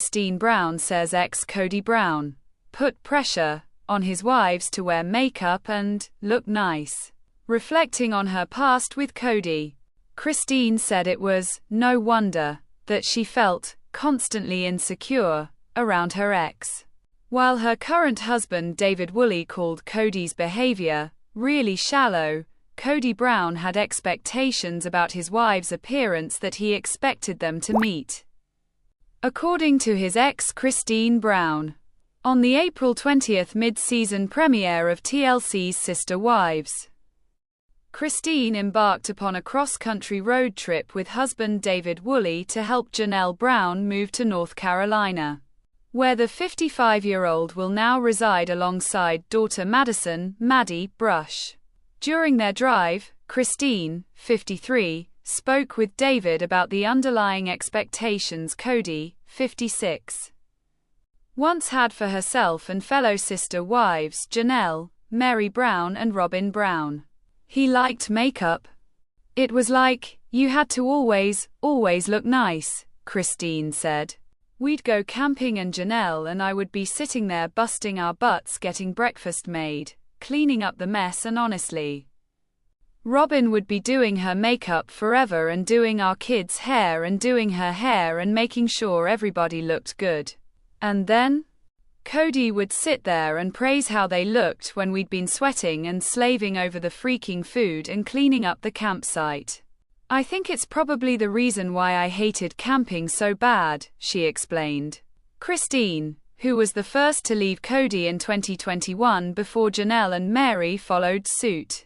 Christine Brown says ex-Kody Brown put pressure on his wives to wear makeup and look nice. Reflecting on her past with Kody, Christine said it was no wonder that she felt constantly insecure around her ex. While her current husband David Woolley called Kody's behavior really shallow, Kody Brown had expectations about his wife's appearance that he expected them to meet. According to his ex Christine Brown, on the April 20th mid-season premiere of TLC's Sister Wives, Christine embarked upon a cross-country road trip with husband David Woolley to help Janelle Brown move to North Carolina, where the 55-year-old will now reside alongside daughter Madison "Maddie" Brush. During their drive, Christine, 53, spoke with David about the underlying expectations Kody, 56, once had for herself and fellow sister wives Janelle, Mary Brown and Robin Brown. He liked makeup. It was like, you had to always look nice, Christine said. We'd go camping and Janelle and I would be sitting there busting our butts getting breakfast made, cleaning up the mess, and honestly, Robin would be doing her makeup forever and doing our kids' hair and doing her hair and making sure everybody looked good. And then Kody would sit there and praise how they looked when we'd been sweating and slaving over the freaking food and cleaning up the campsite. I think it's probably the reason why I hated camping so bad, she explained. Christine, who was the first to leave Kody in 2021 before Janelle and Mary followed suit,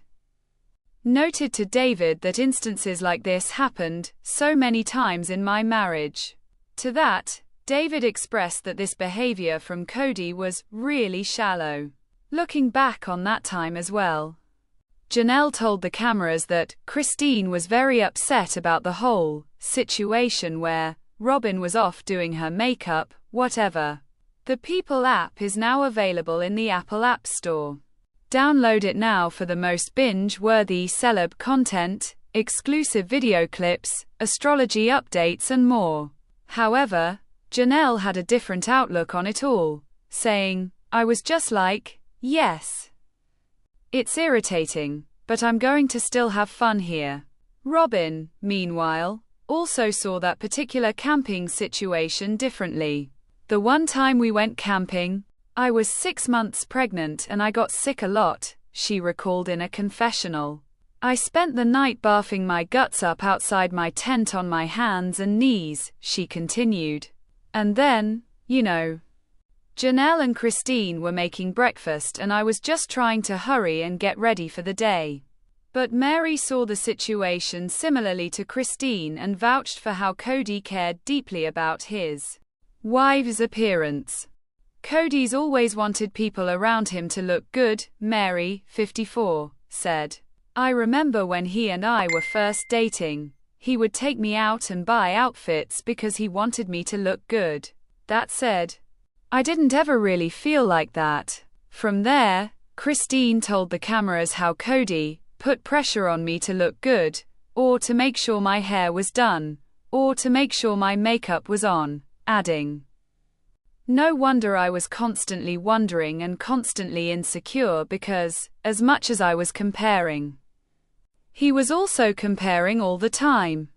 noted to David that instances like this happened so many times in my marriage. To that, David expressed that this behavior from Kody was really shallow. Looking back on that time as well, Janelle told the cameras that Christine was very upset about the whole situation where Robin was off doing her makeup, whatever. The People app is now available in the Apple App Store. Download it now for the most binge-worthy celeb content, exclusive video clips, astrology updates and more. However, Janelle had a different outlook on it all, saying, I was just like, yes, it's irritating, but I'm going to still have fun here. Robin, meanwhile, also saw that particular camping situation differently. The one time we went camping, I was 6 months pregnant and I got sick a lot, she recalled in a confessional. I spent the night barfing my guts up outside my tent on my hands and knees, she continued. And then, Janelle and Christine were making breakfast and I was just trying to hurry and get ready for the day. But Mary saw the situation similarly to Christine and vouched for how Kody cared deeply about his wife's appearance. Kody's always wanted people around him to look good, Mary, 54, said. I remember when he and I were first dating, he would take me out and buy outfits because he wanted me to look good. That said, I didn't ever really feel like that. From there, Christine told the cameras how Kody put pressure on me to look good, or to make sure my hair was done, or to make sure my makeup was on, adding, no wonder I was constantly wondering and constantly insecure because, as much as I was comparing, he was also comparing all the time.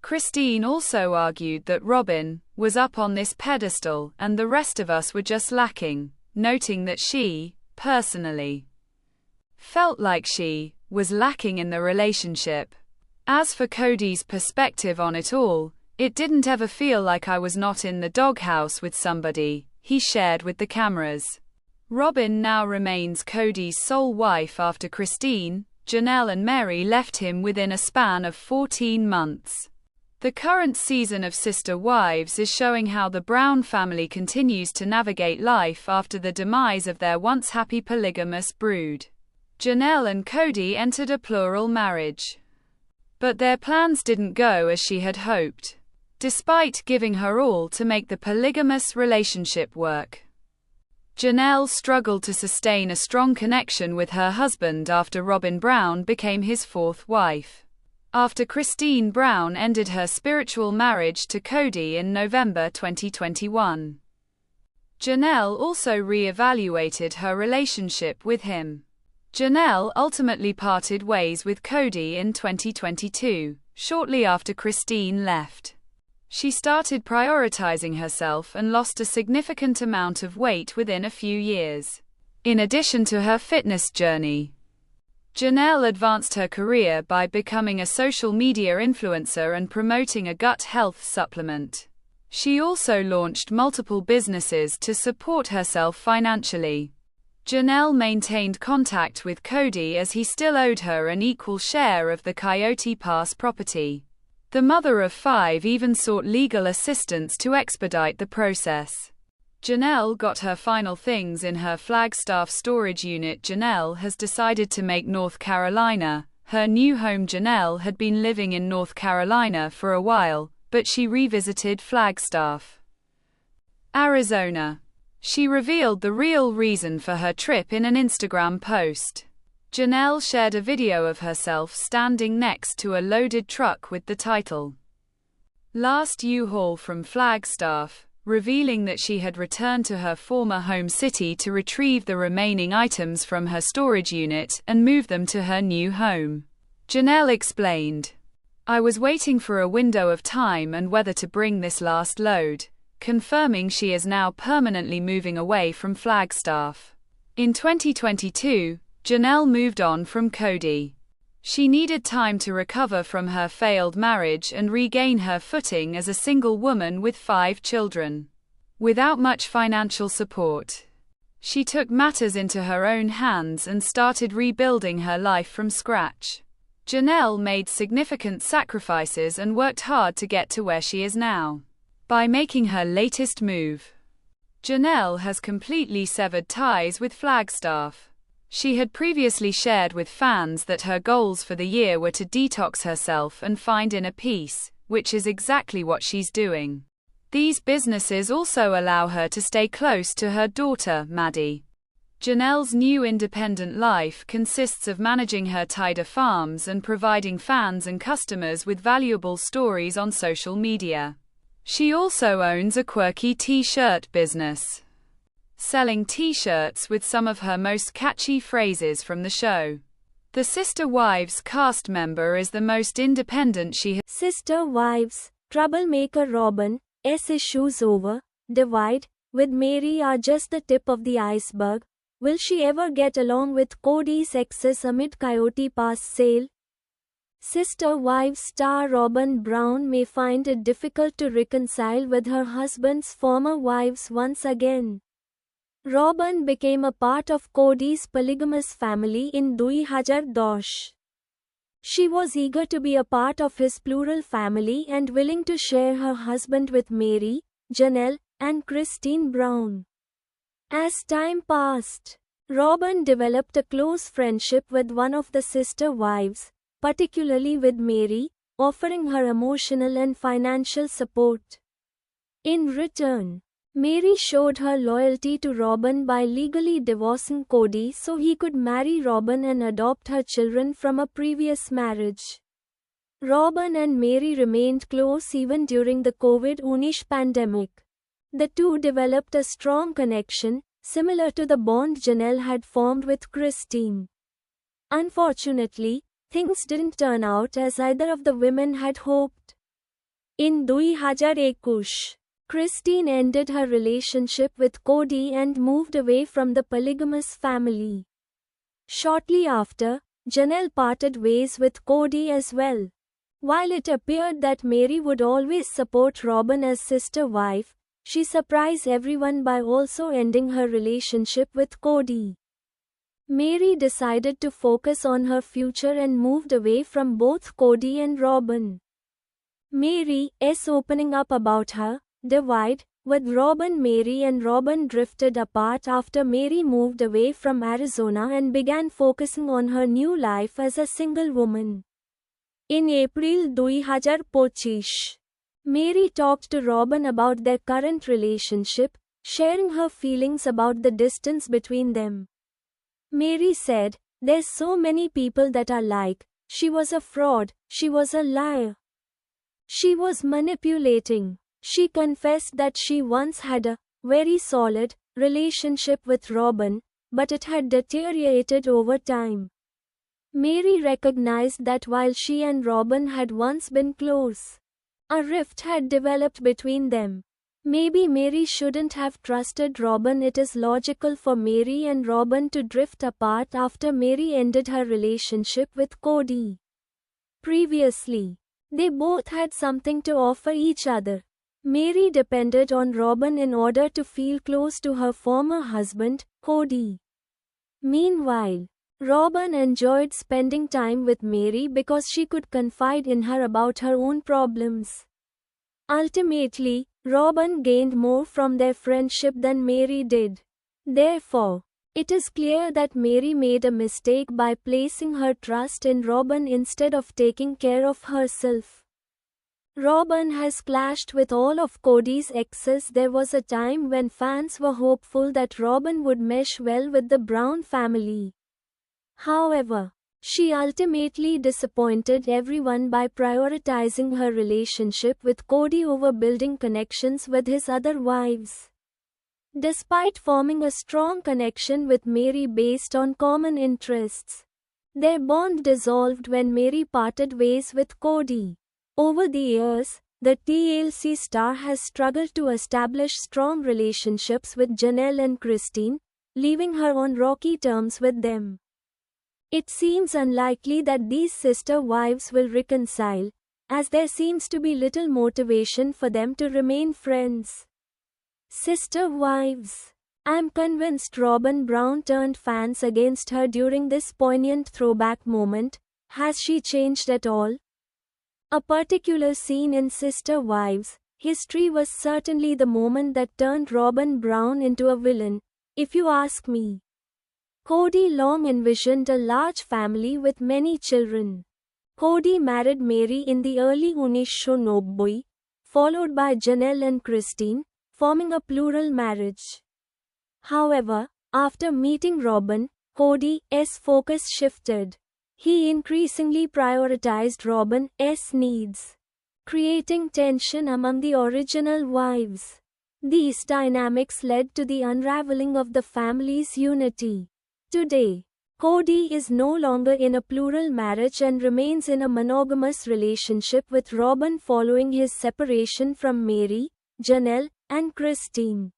Christine also argued that Robin was up on this pedestal and the rest of us were just lacking, noting that she, personally, felt like she was lacking in the relationship. As for Kody's perspective on it all, it didn't ever feel like I was not in the doghouse with somebody, he shared with the cameras. Robin now remains Kody's sole wife after Christine, Janelle and Mary left him within a span of 14 months. The current season of Sister Wives is showing how the Brown family continues to navigate life after the demise of their once happy polygamous brood. Janelle and Kody entered a plural marriage, but their plans didn't go as she had hoped. Despite giving her all to make the polygamous relationship work, Janelle struggled to sustain a strong connection with her husband after Robin Brown became his fourth wife. after Christine Brown ended her spiritual marriage to Kody in November 2021. Janelle also re-evaluated her relationship with him. Janelle ultimately parted ways with Kody in 2022, shortly after Christine left. She started prioritizing herself and lost a significant amount of weight within a few years. In addition to her fitness journey, Janelle advanced her career by becoming a social media influencer and promoting a gut health supplement. She also launched multiple businesses to support herself financially. Janelle maintained contact with Kody as he still owed her an equal share of the Coyote Pass property. The mother of 5 even sought legal assistance to expedite the process. Janelle got her final things in her Flagstaff storage unit. Janelle has decided to make North Carolina her new home. Janelle had been living in North Carolina for a while, but she revisited Flagstaff, Arizona. She revealed the real reason for her trip in an Instagram post. Janelle shared a video of herself standing next to a loaded truck with the title, "Last U-Haul from Flagstaff," revealing that she had returned to her former home city to retrieve the remaining items from her storage unit and move them to her new home. Janelle explained, "I was waiting for a window of time and whether to bring this last load," confirming she is now permanently moving away from Flagstaff. In 2022, Janelle moved on from Kody. She needed time to recover from her failed marriage and regain her footing as a single woman with 5 children. Without much financial support, she took matters into her own hands and started rebuilding her life from scratch. Janelle made significant sacrifices and worked hard to get to where she is now. By making her latest move, Janelle has completely severed ties with Flagstaff. She had previously shared with fans that her goals for the year were to detox herself and find inner peace, which is exactly what she's doing. These businesses also allow her to stay close to her daughter, Maddie. Janelle's new independent life consists of managing her Tider farms and providing fans and customers with valuable stories on social media. She also owns a quirky t-shirt business, selling t-shirts with some of her most catchy phrases from the show. The Sister Wives cast member is the most independent she has. Sister Wives, troublemaker Robin's issues over divide with Mary are just the tip of the iceberg. Will she ever get along with Kody's exes amid Coyote Pass sale? Sister Wives star Robin Brown may find it difficult to reconcile with her husband's former wives once again. Robin became a part of Kody's polygamous family in 2010. She was eager to be a part of his plural family and willing to share her husband with Mary, Janelle, and Christine Brown. As time passed, Robin developed a close friendship with one of the sister wives, particularly with Mary, offering her emotional and financial support. In return, Mary showed her loyalty to Robin by legally divorcing Kody so he could marry Robin and adopt her children from a previous marriage. Robin and Mary remained close even during the COVID-19 pandemic. The two developed a strong connection, similar to the bond Janelle had formed with Christine. Unfortunately, things didn't turn out as either of the women had hoped. In 2021, Christine ended her relationship with Kody and moved away from the polygamous family. Shortly after, Janelle parted ways with Kody as well. While it appeared that Mary would always support Robin as sister wife, she surprised everyone by also ending her relationship with Kody. Mary decided to focus on her future and moved away from both Kody and Robin. Mary's opening up about her divide with Robin. Mary and Robin drifted apart after Mary moved away from Arizona and began focusing on her new life as a single woman. In April 2025, Mary talked to Robin about their current relationship, sharing her feelings about the distance between them. Mary said, "There's so many people that are like, She was a fraud, she was a liar. She was manipulating. She confessed that she once had a very solid relationship with Robin, but it had deteriorated over time. Mary recognized that while she and Robin had once been close, a rift had developed between them. Maybe Mary shouldn't have trusted Robin. It is logical for Mary and Robin to drift apart after Mary ended her relationship with Kody. Previously, they both had something to offer each other. Mary depended on Robin in order to feel close to her former husband, Kody. Meanwhile, Robin enjoyed spending time with Mary because she could confide in her about her own problems. Ultimately, Robin gained more from their friendship than Mary did. Therefore, it is clear that Mary made a mistake by placing her trust in Robin instead of taking care of herself. Robin has clashed with all of Kody's exes. There was a time when fans were hopeful that Robin would mesh well with the Brown family. However, she ultimately disappointed everyone by prioritizing her relationship with Kody over building connections with his other wives. Despite forming a strong connection with Mary based on common interests, their bond dissolved when Mary parted ways with Kody. Over the years, the TLC star has struggled to establish strong relationships with Janelle and Christine, leaving her on rocky terms with them. It seems unlikely that these sister wives will reconcile, as there seems to be little motivation for them to remain friends. Sister wives. I'm convinced Robin Brown turned fans against her during this poignant throwback moment. Has she changed at all? A particular scene in Sister Wives history was certainly the moment that turned Robin Brown into a villain, if you ask me. Kody long envisioned a large family with many children. Kody married Mary in the early 1990s, followed by Janelle and Christine, forming a plural marriage. However, after meeting Robin, Kody's focus shifted. He increasingly prioritized Robin's needs, creating tension among the original wives. These dynamics led to the unraveling of the family's unity. Today, Kody is no longer in a plural marriage and remains in a monogamous relationship with Robin following his separation from Mary, Janelle, and Christine.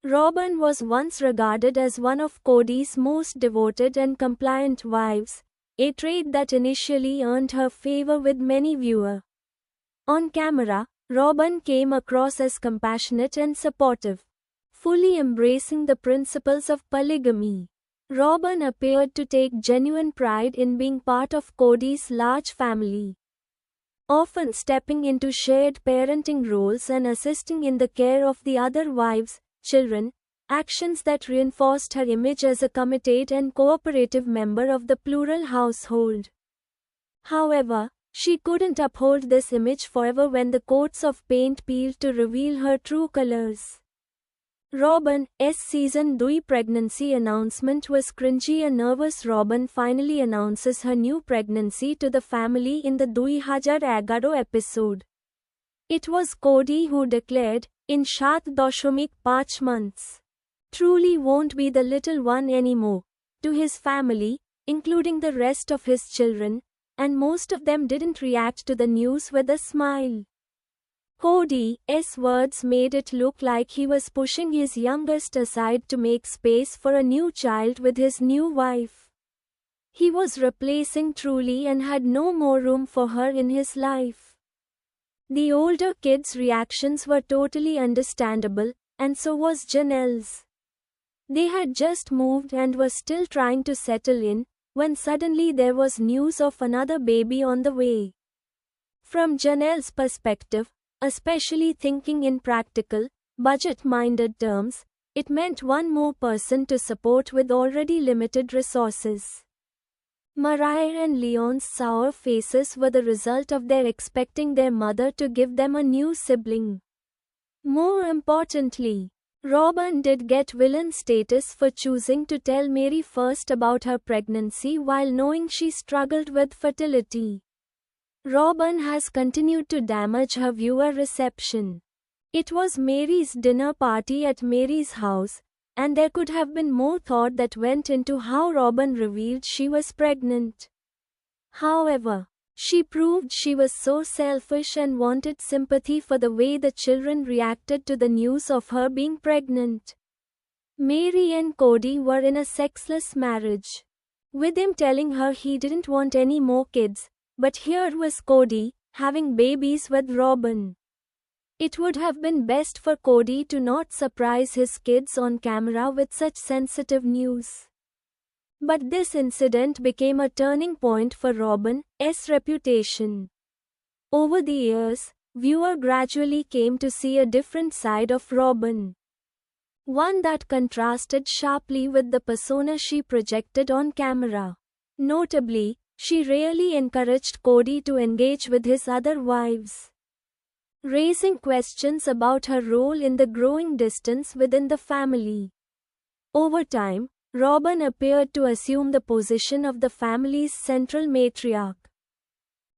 Robin was once regarded as one of Kody's most devoted and compliant wives, a trait that initially earned her favor with many viewers. On camera, Robin came across as compassionate and supportive, fully embracing the principles of polygamy. Robin appeared to take genuine pride in being part of Kody's large family, often stepping into shared parenting roles and assisting in the care of the other wives' children, actions that reinforced her image as a committed and cooperative member of the plural household. However, she couldn't uphold this image forever when the coats of paint peeled to reveal her true colors. Robin's season 2 pregnancy announcement was cringy. A nervous Robin finally announces her new pregnancy to the family in the 2011 episode. It was Kody who declared, "In 7.5 months. Truly won't be the little one anymore." To his family, including the rest of his children, and most of them didn't react to the news with a smile. Kody's words made it look like he was pushing his youngest aside to make space for a new child with his new wife. He was replacing Truly and had no more room for her in his life. The older kids' reactions were totally understandable, and so was Janelle's. They had just moved and were still trying to settle in, when suddenly there was news of another baby on the way. From Janelle's perspective, especially thinking in practical, budget-minded terms, it meant one more person to support with already limited resources. Mariah and Leon's sour faces were the result of their expecting their mother to give them a new sibling. More importantly, Robin did get villain status for choosing to tell Mary first about her pregnancy while knowing she struggled with fertility. Robin has continued to damage her viewer reception. It was Mary's dinner party at Mary's house, and there could have been more thought that went into how Robin revealed she was pregnant. However, she proved she was so selfish and wanted sympathy for the way the children reacted to the news of her being pregnant. Mary and Kody were in a sexless marriage, with him telling her he didn't want any more kids, but here was Kody, having babies with Robin. It would have been best for Kody to not surprise his kids on camera with such sensitive news. But this incident became a turning point for Robin's reputation. Over the years, viewers gradually came to see a different side of Robin. One that contrasted sharply with the persona she projected on camera. Notably, she rarely encouraged Kody to engage with his other wives, raising questions about her role in the growing distance within the family. Over time, Robin appeared to assume the position of the family's central matriarch,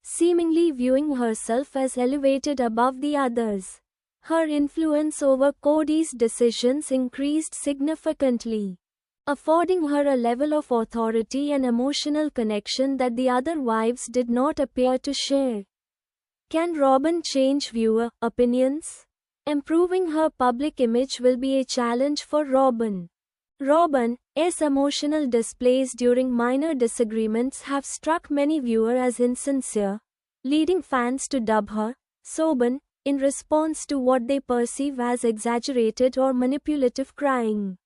seemingly viewing herself as elevated above the others. Her influence over Kody's decisions increased significantly, affording her a level of authority and emotional connection that the other wives did not appear to share. Can Robin change viewer opinions? Improving her public image will be a challenge for Robin. Robin's emotional displays during minor disagreements have struck many viewers as insincere, leading fans to dub her "Sobin" in response to what they perceive as exaggerated or manipulative crying.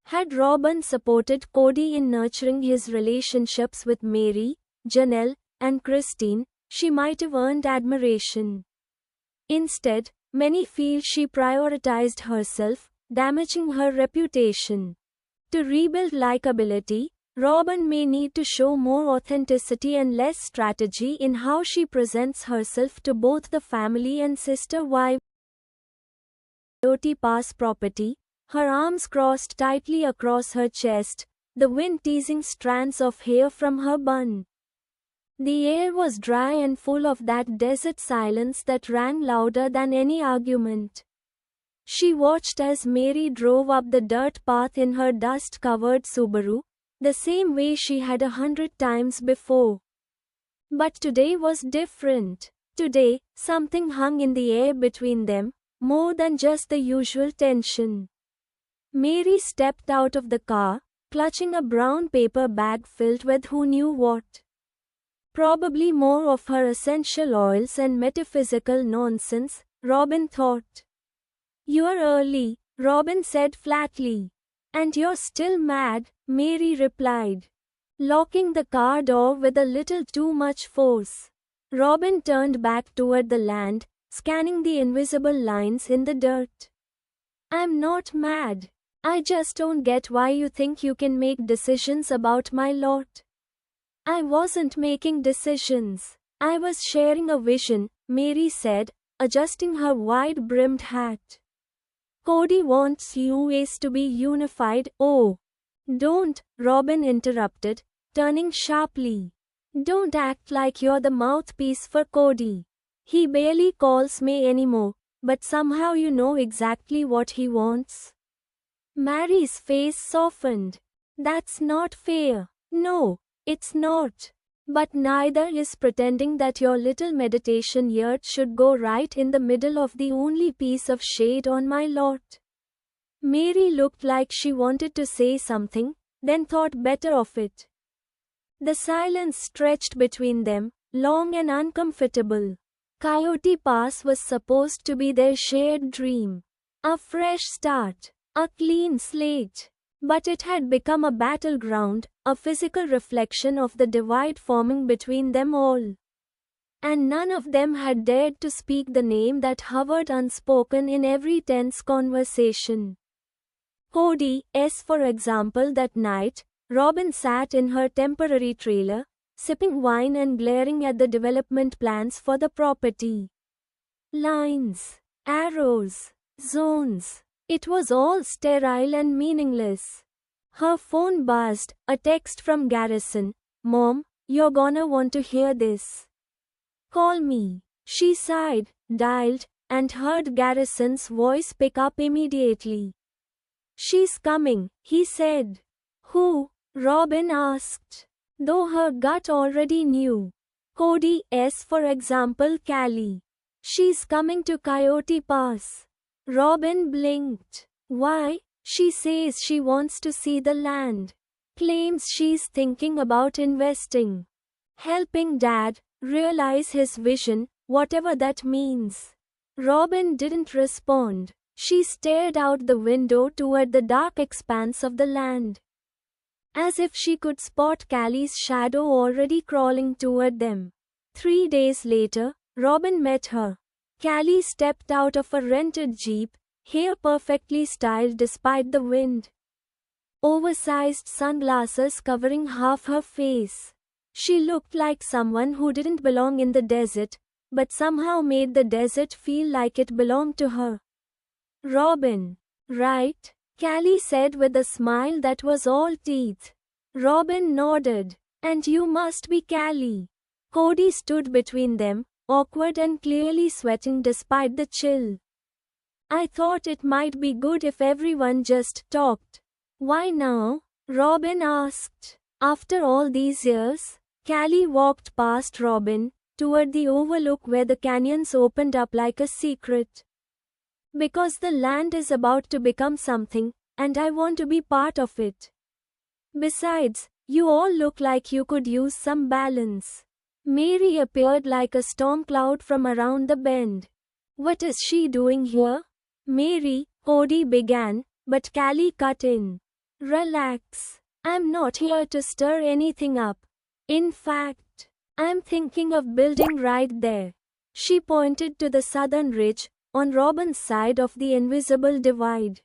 Had Robin supported Kody in nurturing his relationships with Mary, Janelle, and Christine, she might have earned admiration. Instead, many feel she prioritized herself, damaging her reputation. To rebuild likability, Robin may need to show more authenticity and less strategy in how she presents herself to both the family and sister wives. Coyote Pass property, her arms crossed tightly across her chest, the wind teasing strands of hair from her bun. The air was dry and full of that desert silence that rang louder than any argument. She watched as Mary drove up the dirt path in her dust-covered Subaru, the same way she had 100 times before. But today was different. Today, something hung in the air between them, more than just the usual tension. Mary stepped out of the car, clutching a brown paper bag filled with who knew what. Probably more of her essential oils and metaphysical nonsense, Robin thought. "You're early," Robin said flatly. "And you're still mad," Mary replied, locking the car door with a little too much force. Robin turned back toward the land, scanning the invisible lines in the dirt. "I'm not mad. I just don't get why you think you can make decisions about my lot." "I wasn't making decisions. I was sharing a vision," Mary said, adjusting her wide-brimmed hat. "Kody wants US to be unified." "Oh, don't," Robin interrupted, turning sharply. "Don't act like you're the mouthpiece for Kody. He barely calls me anymore, but somehow you know exactly what he wants." Mary's face softened. "That's not fair." "No, it's not. But neither is pretending that your little meditation yurt should go right in the middle of the only piece of shade on my lot." Mary looked like she wanted to say something, then thought better of it. The silence stretched between them, long and uncomfortable. Coyote Pass was supposed to be their shared dream. A fresh start, a clean slate. But it had become a battleground, a physical reflection of the divide forming between them all. And none of them had dared to speak the name that hovered unspoken in every tense conversation. Kody's, for example, that night, Robin sat in her temporary trailer, sipping wine and glaring at the development plans for the property. Lines, arrows, zones. It was all sterile and meaningless. Her phone buzzed, a text from Garrison. "Mom, you're gonna want to hear this. Call me." She sighed, dialed, and heard Garrison's voice pick up immediately. "She's coming," he said. "Who?" Robin asked, though her gut already knew. "Kody, for example, Callie. She's coming to Coyote Pass." Robin blinked. "Why?" "She says she wants to see the land. Claims she's thinking about investing. Helping Dad realize his vision, whatever that means." Robin didn't respond. She stared out the window toward the dark expanse of the land, as if she could spot Callie's shadow already crawling toward them. 3 days later, Robin met her. Callie stepped out of a rented Jeep, hair perfectly styled despite the wind. Oversized sunglasses covering half her face. She looked like someone who didn't belong in the desert, but somehow made the desert feel like it belonged to her. "Robin, right?" Callie said with a smile that was all teeth. Robin nodded. "And you must be Callie." Kody stood between them, awkward and clearly sweating despite the chill. "I thought it might be good if everyone just talked." "Why now?" Robin asked. After all these years, Callie walked past Robin, toward the overlook where the canyons opened up like a secret. "Because the land is about to become something, and I want to be part of it. Besides, you all look like you could use some balance." Mary appeared like a storm cloud from around the bend. "What is she doing here?" "Mary," Kody began, but Callie cut in. "Relax. I'm not here to stir anything up. In fact, I'm thinking of building right there." She pointed to the southern ridge, on Robin's side of the invisible divide.